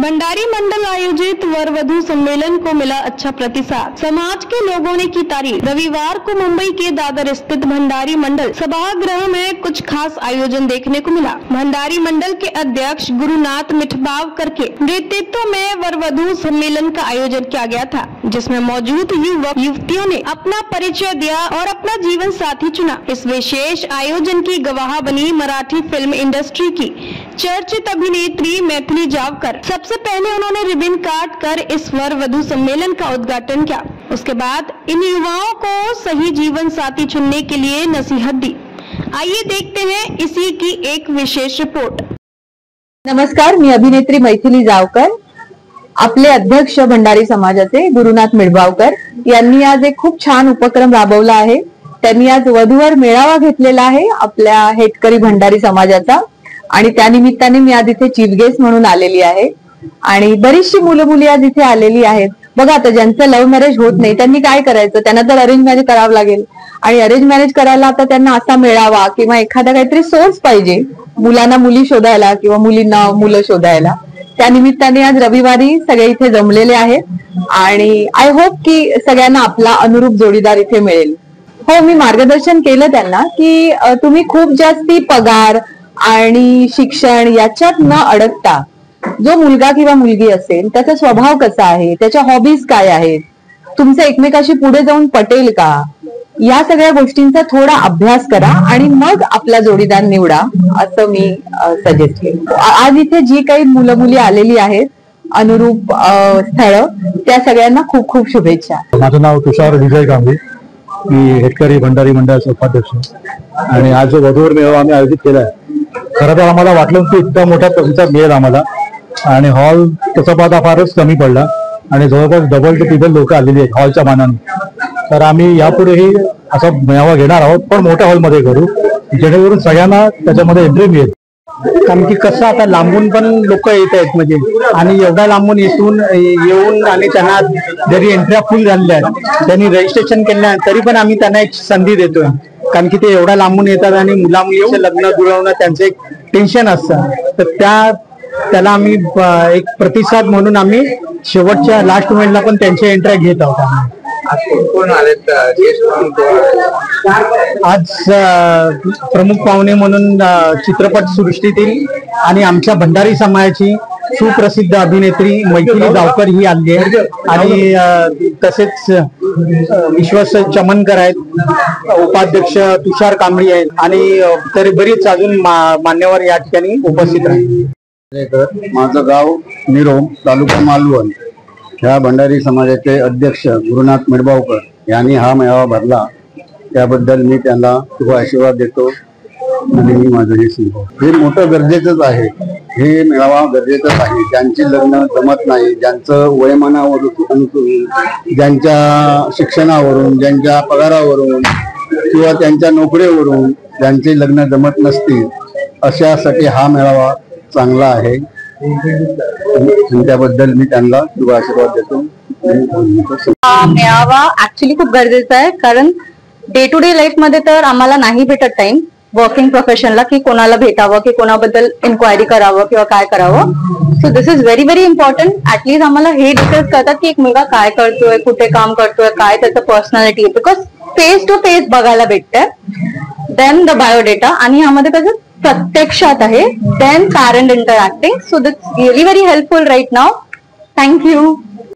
भंडारी मंडल आयोजित वर वधू सम्मेलन को मिला अच्छा प्रतिसाद। समाज के लोगों ने की तारीफ। रविवार को मुंबई के दादर स्थित भंडारी मंडल सभागृह में कुछ खास आयोजन देखने को मिला। भंडारी मंडल के अध्यक्ष गुरुनाथ मिठबावकर के नेतृत्व में वर वधू सम्मेलन का आयोजन किया गया था, जिसमें मौजूद युवक युवतियों ने अपना परिचय दिया और अपना जीवन साथी चुना। इस विशेष आयोजन की गवाह बनी मराठी फिल्म इंडस्ट्री की चर्चित अभिनेत्री मैथिली जावकर। सबसे पहले उन्होंने रिबन काट कर इस वर वधू सम्मेलन का उद्घाटन किया। उसके बाद इन युवाओं को सही जीवन साथी चुनने के लिए नसीहत दी। आइए देखते हैं इसी की एक विशेष रिपोर्ट। नमस्कार, मी अभिनेत्री मैथिली जावकर। आपले अध्यक्ष भंडारी समाजाचे गुरुनाथ मिठबावकर यांनी आज एक खूप छान उपक्रम राबवला आहे। त्यांनी आज वधूवर मेळावा घेतलेला आहे आपल्या हेटकरी भंडारी समाजाचा आणि त्यानिमित्ताने मी आज इथे चीफ गेस्ट म्हणून आलेली आहे आणि बरीचशी मुलं मुली आज इथे आलेली आहेत। बघा, आता ज्यांचं लव्ह मॅरेज होत नाही त्यांनी काय करायचं, त्यांना तर अरेंज मॅरेज करावं लागेल आणि अरेंज मॅरेज करायला आता त्यांना असा मेळावा किंवा एखादा काहीतरी सोर्स पाहिजे मुलांना मुली शोधायला किंवा मुलींना मुलं शोधायला। त्यानिमित्ताने आज रविवारी सगळे इथे जमलेले आहेत आणि आय होप की सगळ्यांना आपला अनुरूप जोडीदार इथे मिळेल। हो, मी मार्गदर्शन केलं त्यांना की तुम्ही खूप जास्ती पगार आणि शिक्षण याच्यात न अडकता जो मुलगा किंवा मुलगी असेल त्याचा स्वभाव कसा आहे, त्याच्या हॉबीज काय आहेत, तुमचं एकमेकाशी पुढे जाऊन पटेल का, या सगळ्या गोष्टींचा थोडा अभ्यास करा आणि मग आपला जोडीदार निवडा, असं मी सजेस्ट केलं। आज इथे जी काही मुलं मुली आलेली आहेत अनुरूप स्थळ, त्या सगळ्यांना खूप खूप शुभेच्छा। माझं नाव तुषार विजय कांबळे, मी हेटकरी भंडारी मंडळाचे उपाध्यक्ष आणि आज जो वधूवर मेळावा आम्ही आयोजित केला आहे, खरं तर आम्हाला वाटलं की इतका मोठा प्रतिसाद मिळेल आम्हाला आणि हॉल तसा पाहता फारच कमी पडला आणि जवळपास डबल टू ट्रिपल लोक आलेली आहेत हॉलच्या मानाने। तर आम्ही यापुढेही असा मेळावा घेणार आहोत, पण मोठ्या हॉलमध्ये करू जेणेकरून सगळ्यांना त्याच्यामध्ये एंट्री मिळेल। कारण की कसं आता लांबून पण लोक येत आहेत म्हणजे, आणि एवढा लांबून येऊन आणि त्यांना जरी एंट्र्या फुल झालेल्या आहेत, त्यांनी रजिस्ट्रेशन केलं तरी पण आम्ही त्यांना एक संधी देतोय, कारण की ते एवढा लांबून येतात आणि मुला मुलीचे लग्न जुळवणं त्यांचं एक टेन्शन असतं। तर त्याला आम्ही एक प्रतिसाद म्हणून आम्ही शेवटच्या लास्ट मोमेंटला पण त्यांच्या एंट्र्या घेत आहोत। आज प्रमुख पाहुणे म्हणून चित्रपट सृष्टीतील आणि आमच्या भंडारी समाजाची सुप्रसिद्ध अभिनेत्री मैथिली जावकर ही आली आहे आणि तसेच विश्वास चमनकर आहेत, उपाध्यक्ष तुषार कांबळे आहेत आणि तरी बरीच अजून मान्यवर या ठिकाणी उपस्थित आहेत। माझं गाव निरोम, तालुका मालवण, ह्या भंडारी समाजाचे अध्यक्ष गुरुनाथ मिठबावकर यांनी हा मेळावा भरला, त्याबद्दल मी त्यांना शुभ आशीर्वाद देतो आणि मी माझं हे मोठं गरजेचंच आहे। हे मेळावा गरजेचंच आहे। ज्यांची लग्न जमत नाही, ज्यांचं वयोमानावरून, ज्यांच्या शिक्षणावरून, ज्यांच्या पगारावरून किंवा त्यांच्या नोकरीवरून ज्यांचे लग्न जमत नसतील, अशासाठी हा मेळावा चांगला आहे। त्याबद्दल मी त्यांना शुभ आशीर्वाद देतो। मेळावा ऍक्च्युली खूप गरजेचा आहे, कारण डे टू डे लाईफ मध्ये तर आम्हाला नाही भेटत टाइम वर्किंग प्रोफेशनला की कोणाला भेटावं की कोणाबद्दल इन्क्वायरी करावं किंवा काय करावं। So this is very very important. At least आम्हाला हे डिस्कस करतात की एक मुलगा काय करतोय, कुठे काम करतोय, काय त्याचं पर्सनॅलिटी आहे, बिकॉज फेस टू फेस बघायला भेटतंय। देन द बायोडेटा, आणि यामध्ये कसं प्रत्यक्षात आहे, then parent interacting. So that's really very helpful right now. Thank you.